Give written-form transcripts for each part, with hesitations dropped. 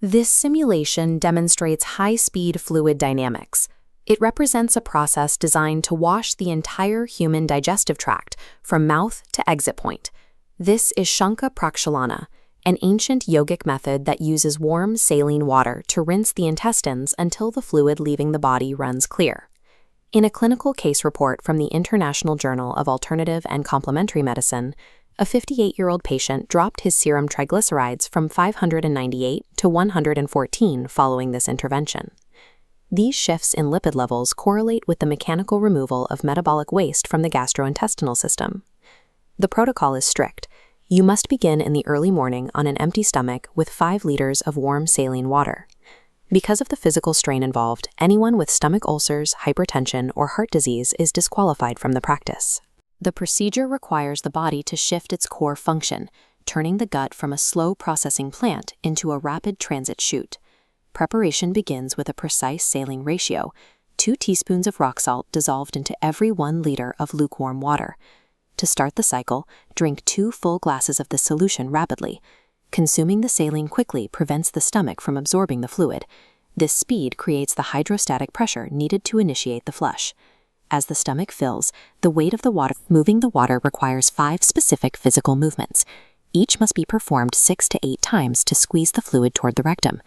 This simulation demonstrates high-speed fluid dynamics. It represents a process designed to wash the entire human digestive tract from mouth to exit point. This is Shankha Prakshalana, an ancient yogic method that uses warm saline water to rinse the intestines until the fluid leaving the body runs clear. In a clinical case report from the International Journal of Alternative and Complementary Medicine, a 58-year-old patient dropped his serum triglycerides from 598 to 114 following this intervention. These shifts in lipid levels correlate with the mechanical removal of metabolic waste from the gastrointestinal system. The protocol is strict. You must begin in the early morning on an empty stomach with 5 liters of warm saline water. Because of the physical strain involved, anyone with stomach ulcers, hypertension, or heart disease is disqualified from the practice. The procedure requires the body to shift its core function, turning the gut from a slow processing plant into a rapid transit chute. Preparation begins with a precise saline ratio, 2 teaspoons of rock salt dissolved into every 1 liter of lukewarm water. To start the cycle, drink 2 full glasses of the solution rapidly. Consuming the saline quickly prevents the stomach from absorbing the fluid. This speed creates the hydrostatic pressure needed to initiate the flush. As the stomach fills, the weight of the water moving the water requires 5 specific physical movements. Each must be performed 6 to 8 times to squeeze the fluid toward the rectum.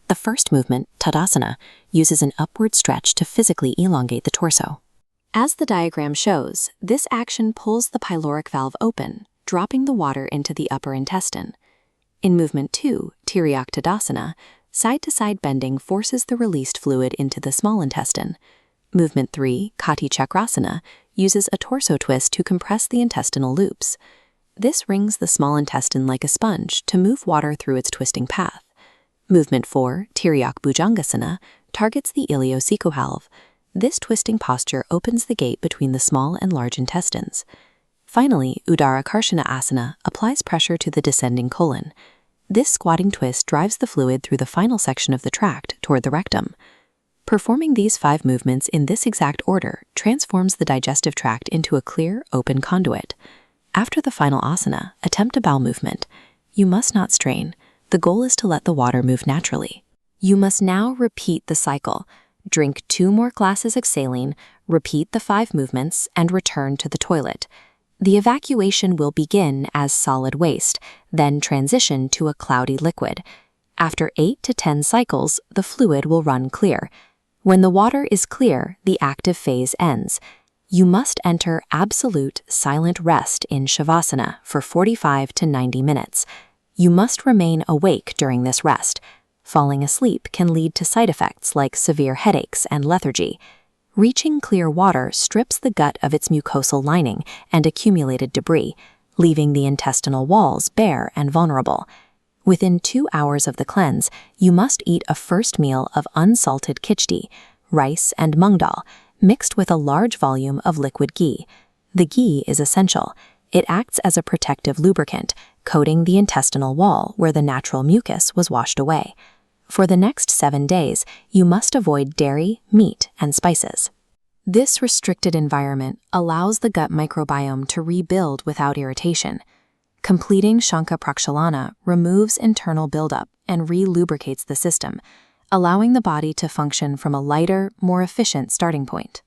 The first movement, Tadasana, uses an upward stretch to physically elongate the torso. As the diagram shows, this action pulls the pyloric valve open, dropping the water into the upper intestine. In movement 2, Tiryak Tadasana, side-to-side bending forces the released fluid into the small intestine. Movement 3, Kati Chakrasana, uses a torso twist to compress the intestinal loops. This rings the small intestine like a sponge to move water through its twisting path. Movement 4, Tiryak Bhujangasana, targets the ileocecal valve. This twisting posture opens the gate between the small and large intestines. Finally, Uddara Karshana Asana applies pressure to the descending colon. This squatting twist drives the fluid through the final section of the tract toward the rectum. Performing these 5 movements in this exact order transforms the digestive tract into a clear, open conduit. After the final asana, attempt a bowel movement. You must not strain. The goal is to let the water move naturally. You must now repeat the cycle. Drink 2 more glasses of saline, repeat the 5 movements, and return to the toilet. The evacuation will begin as solid waste, then transition to a cloudy liquid. After 8 to 10 cycles, the fluid will run clear. When the water is clear, the active phase ends. You must enter absolute silent rest in Shavasana for 45 to 90 minutes. You must remain awake during this rest. Falling asleep can lead to side effects like severe headaches and lethargy. Reaching clear water strips the gut of its mucosal lining and accumulated debris, leaving the intestinal walls bare and vulnerable. Within 2 hours of the cleanse, you must eat a first meal of unsalted khichdi, rice and mung dal, mixed with a large volume of liquid ghee. The ghee is essential. It acts as a protective lubricant, coating the intestinal wall where the natural mucus was washed away. For the next 7 days, you must avoid dairy, meat, and spices. This restricted environment allows the gut microbiome to rebuild without irritation. Completing Shankha Prakshalana removes internal buildup and re-lubricates the system, allowing the body to function from a lighter, more efficient starting point.